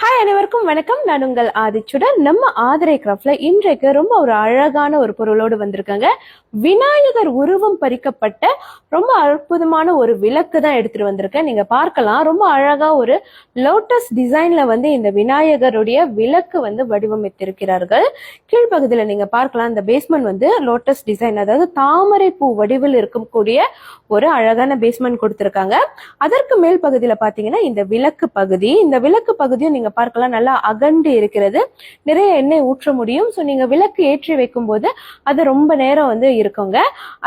Hi அனைவருக்கும் வணக்கம். நான் உங்கள் ஆதிச்சுடன். நம்ம ஆதிரை கிராஃப்ட்ல இன்றைக்கு ரொம்ப ஒரு அழகான ஒரு பொருளோடு வந்திருக்காங்க. விநாயகர் உருவம் பறிக்கப்பட்ட ரொம்ப அற்புதமான ஒரு விளக்கு தான் எடுத்துட்டு வந்திருக்கேன். நீங்க பார்க்கலாம், ரொம்ப அழகா ஒரு லோட்டஸ் டிசைன்ல இந்த விநாயகருடைய விளக்கு வடிவமைத்திருக்கிறார்கள். கீழ்ப்பகுதியில நீங்க பார்க்கலாம், இந்த பேஸ்மெண்ட் லோட்டஸ் டிசைன், அதாவது தாமரை பூ வடிவில் இருக்கக்கூடிய ஒரு அழகான பேஸ்மெண்ட் கொடுத்திருக்காங்க. அதற்கு மேல் பகுதியில பாத்தீங்கன்னா இந்த விளக்கு பகுதி, இந்த விளக்கு பகுதியும் நீங்க பார்க்கலாம், நல்லா அகண்டு இருக்கிறது. நிறைய எண்ணெய் ஊற்ற முடியும். ஸோ நீங்க விளக்கு ஏற்றி வைக்கும் போது அது ரொம்ப நேரம் இருக்குங்க.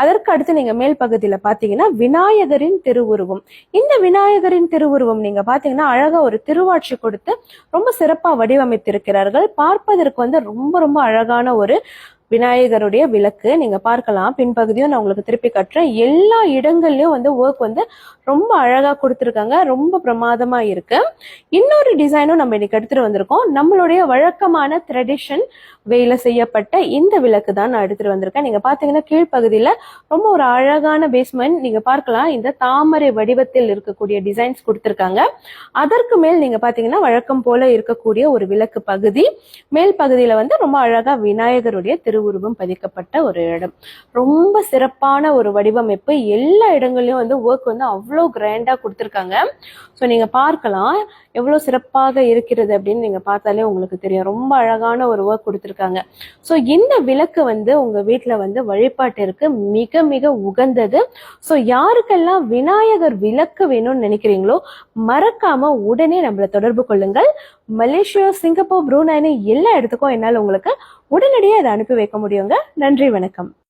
அதற்கு அடுத்து நீங்க மேல் பகுதியில பாத்தீங்கன்னா விநாயகரின் திருவுருவம். இந்த விநாயகரின் திருவுருவம் நீங்க பாத்தீங்கன்னா அழகா ஒரு திருவாட்சி கொடுத்து ரொம்ப சிறப்பா வடிவமைத்திருக்கிறார்கள். பார்ப்பதற்கு ரொம்ப ரொம்ப அழகான ஒரு விநாயகருடைய விளக்கு நீங்க பார்க்கலாம். பின்பகுதியும் நான் உங்களுக்கு திருப்பி கட்டுறேன். எல்லா இடங்கள்லயும் ஒர்க் ரொம்ப அழகா கொடுத்துருக்காங்க. ரொம்ப பிரமாதமா இருக்கு. இன்னொரு டிசைனும் நம்ம இன்னைக்கு எடுத்துட்டு வந்திருக்கோம். நம்மளுடைய வழக்கமான ட்ரெடிஷன் வேலை செய்யப்பட்ட இந்த விளக்கு தான் நான் எடுத்துட்டு வந்திருக்கேன். நீங்க பாத்தீங்கன்னா கீழ்ப்பகுதியில ரொம்ப ஒரு அழகான பேஸ்மெண்ட் நீங்க பார்க்கலாம். இந்த தாமரை வடிவத்தில் இருக்கக்கூடிய டிசைன்ஸ் கொடுத்திருக்காங்க. அதற்கு மேல் நீங்க பாத்தீங்கன்னா வழக்கம் போல இருக்கக்கூடிய ஒரு விளக்கு பகுதி. மேல் பகுதியில ரொம்ப அழகா விநாயகருடைய திருவுருவம் பதிக்கப்பட்ட ஒரு இடம். ரொம்ப சிறப்பான ஒரு வடிவமைப்பு. எல்லா இடங்கள்லயும் ஒர்க் அவ்வளோ கிராண்டா கொடுத்திருக்காங்க. ஸோ நீங்க பார்க்கலாம் எவ்வளவு சிறப்பாக இருக்கிறது அப்படின்னு நீங்க பார்த்தாலே உங்களுக்கு தெரியும். ரொம்ப அழகான ஒரு ஒர்க் கொடுத்திருக்காங்க. ஸோ இந்த விளக்கு உங்க வீட்டுல வழிபாட்டிற்கு மிக மிக உகந்தது. ஸோ யாருக்கெல்லாம் விநாயகர் விளக்கு வேணும்னு நினைக்கிறீங்களோ மறக்காம உடனே நம்மளை தொடர்பு கொள்ளுங்கள். மலேசியா, சிங்கப்பூர், புரூனைன்னு எல்லா இடத்துக்கும் என்னால் உங்களுக்கு உடனடியாக அதை அனுப்பி வைக்க முடியுங்க. நன்றி, வணக்கம்.